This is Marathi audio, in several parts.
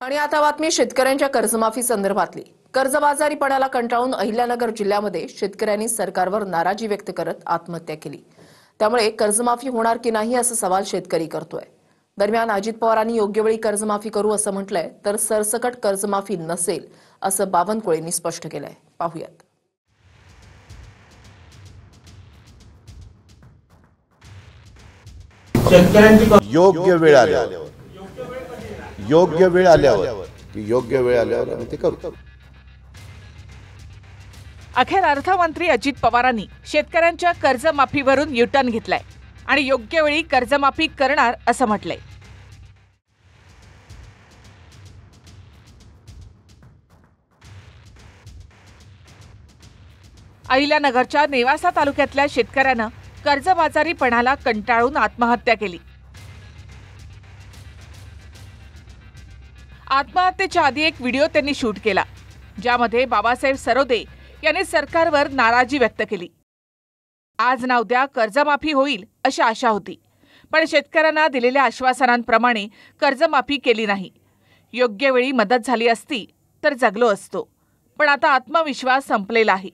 आणि आता बातमी शेतकऱ्यांच्या कर्जमाफी संदर्भातली। कर्जबाजारीपणाला कंटाळून अहिल्यानगर जिल्ह्यामध्ये शेतकऱ्यांनी सरकारवर नाराजी व्यक्त करत आत्महत्या केली। त्यामुळे कर्जमाफी होणार की नाही असा सवाल शेतकरी करतोय। दरम्यान अजित पवारांनी योग्य वेळी कर्जमाफी करू असं म्हटलंय, तर सरसकट कर्जमाफी नसेल असं बावनकुळेंनी स्पष्ट केलंय। पाहूयात। योग्य वेळ आल्यावर योग्य वेळ आल्यावर आम्ही ते करू। अखेर अर्थमंत्री अजित पवारांनी शेतकऱ्यांच्या कर्जमाफीवरून युटर्न घेतलाय आणि योग्य वेळी कर्जमाफी करणार असं म्हटलंय। अहिल्यानगरच्या नेवासा तालुक्यातल्या शेतकऱ्यानं कर्जबाजारीपणाला कंटाळून आत्महत्या केली। आत्महत्येच्या आधी एक व्हिडिओ त्यांनी शूट केला, ज्यामध्ये बाबासाहेब सरोदे यांनी सरकारवर नाराजी व्यक्त केली। आज ना उद्या कर्जमाफी होईल अशी आशा होती, पण शेतकऱ्यांना दिलेल्या आश्वासनांप्रमाणे कर्जमाफी केली नाही। योग्य वेळी मदत झाली असती तर जगलो असतो, पण आता आत्मविश्वास संपलेला आहे।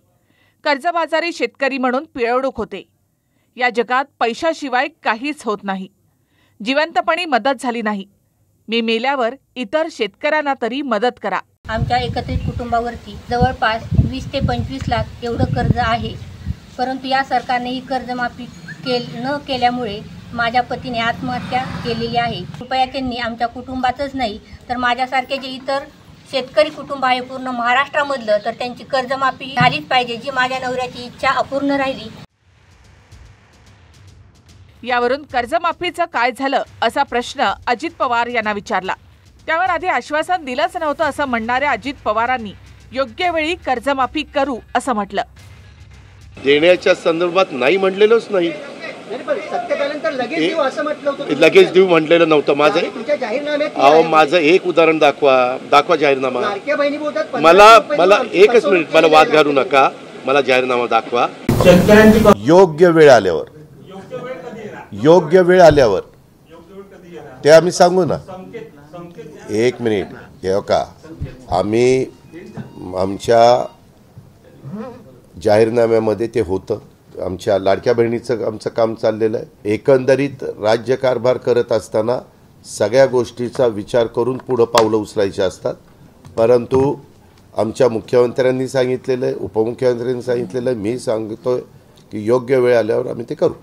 कर्जबाजारी शेतकरी म्हणून पिळवणूक होते। या जगात पैशाशिवाय काहीच होत नाही। जिवंतपणी मदत झाली नाही। मी मेल्यावर इतर शेतकऱ्यांना तरी मदत करा। आमच्या एकत्रित कुटुंबावरती जवळपास 20 ते 25 लाख एवढं कर्ज आहे, परंतु या सरकारने ही कर्जमाफी न केल्यामुळे माझ्या पतीने आत्महत्या केलेली आहे। कृपया त्यांनी आमच्या कुटुंबातच नाही तर माझ्यासारखे जे इतर शेतकरी कुटुंब आहे पूर्ण महाराष्ट्रामधलं, तर त्यांची कर्जमाफी झालीच पाहिजे, जी माझ्या नवऱ्याची इच्छा अपूर्ण राहिली। यावरून कर्जमाफीचं काय झालं असा प्रश्न अजित पवार यांना विचारला। त्यावर आधी आश्वासन दिलंच नव्हतं असं म्हणणाऱ्या अजित पवारांनी योग्य वेळी कर्जमाफी करू असं म्हटलं। देण्याच्या संदर्भात नाही म्हणलेलोच नाही, लगेच देऊ म्हटलेलं नव्हतं। माझं एक उदाहरण दाखवा जाहीरनामा। मला एकच मिनिट, मला वाद घालू नका, मला जाहीरनामा दाखवा। योग्य वेळ आल्यावर ते आम्ही सांगू ना। एक मिनिट, हे का आम्ही आमच्या जाहीरनाम्यामध्ये ते होतं। आमच्या लाडक्या बहिणीचं आमचं काम चाललेलं आहे। एकंदरीत राज्यकारभार करत असताना सगळ्या गोष्टीचा विचार करून पुढे पावलं उचलायची असतात, परंतु आमच्या मुख्यमंत्र्यांनी सांगितलेलं आहे, उपमुख्यमंत्र्यांनी सांगितलेलं आहे, मी सांगतोय की योग्य वेळ आल्यावर आम्ही ते करू।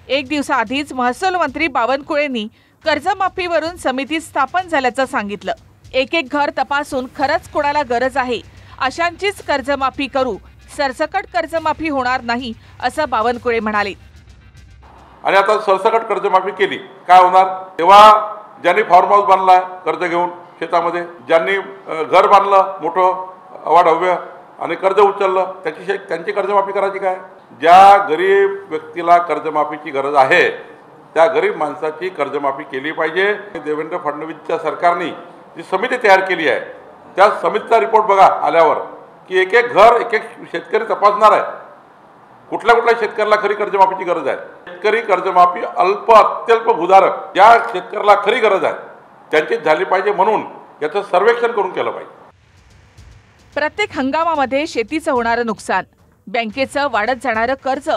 एक दिवसाआधीच महसूल मंत्री बावनकुळेंनी कर्जमाफीवरून समिती स्थापन झाल्याचं सांगितलं। एक घर तपासून खरंच कोणाला गरज आहे अशांचीच कर्जमाफी करू, सरसकट कर्जमाफी होणार नाही असं बावनकुळे म्हणाले। आणि आता सरसकट कर्जमाफी केली काय होणार? तेव्हा ज्यांनी फार्म हाऊस बांधला कर्ज घेऊन शेतामध्ये, ज्यांनी घर बांधलं मोठं अवाढव्य आणि कर्ज उचललं, त्यांची कर्जमाफी करायची काय? ज्या गरीब व्यक्तीला कर्जमाफीची गरज आहे त्या गरीब माणसाची कर्जमाफी केली पाहिजे। देवेंद्र फडणवीसच्या सरकारने जी समिती तयार केली आहे, त्या समितीचा रिपोर्ट बघा आल्यावर की एक घर एक शेतकरी तपासणार आहे, कुठल्या शेतकऱ्याला खरी कर्जमाफीची गरज आहे। शेतकरी कर्जमाफी अत्यल्प भूधारक ज्या शेतकऱ्याला खरी गरज आहे त्यांचीच झाली पाहिजे, म्हणून याचं सर्वेक्षण करून केलं पाहिजे। प्रत्येक हंगामामध्ये शेतीचं होणारं नुकसान, बँकेचं वाढत जाणारं कर्ज,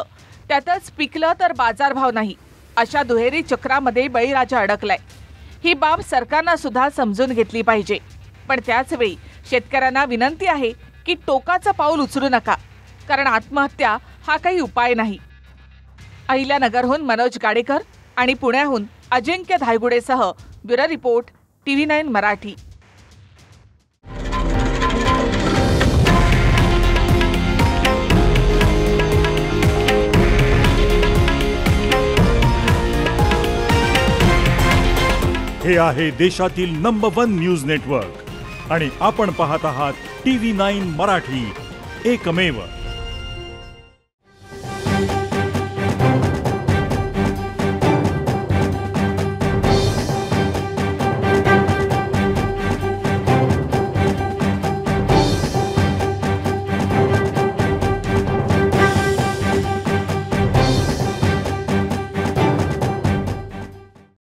त्यातच पिकलं तर बाजारभाव नाही, अशा दुहेरी चक्रामध्ये बळीराजा अडकलाय। ही बाब सरकारनं सुद्धा समजून घेतली पाहिजे, पण त्याच वेळी शेतकऱ्यांना विनंती आहे की टोकाचं पाऊल उचलू नका, कारण आत्महत्या हा काही उपाय नाही। अहिल्यानगरहून मनोज गाडेकर आणि पुण्याहून अजिंक्य धायगुडेसह ब्युरो रिपोर्ट TV9 मराठी। हे आहे देशातील नंबर 1 न्यूज नेटवर्क आणि आपण पाहत आहात TV9 मराठी, एकमेव।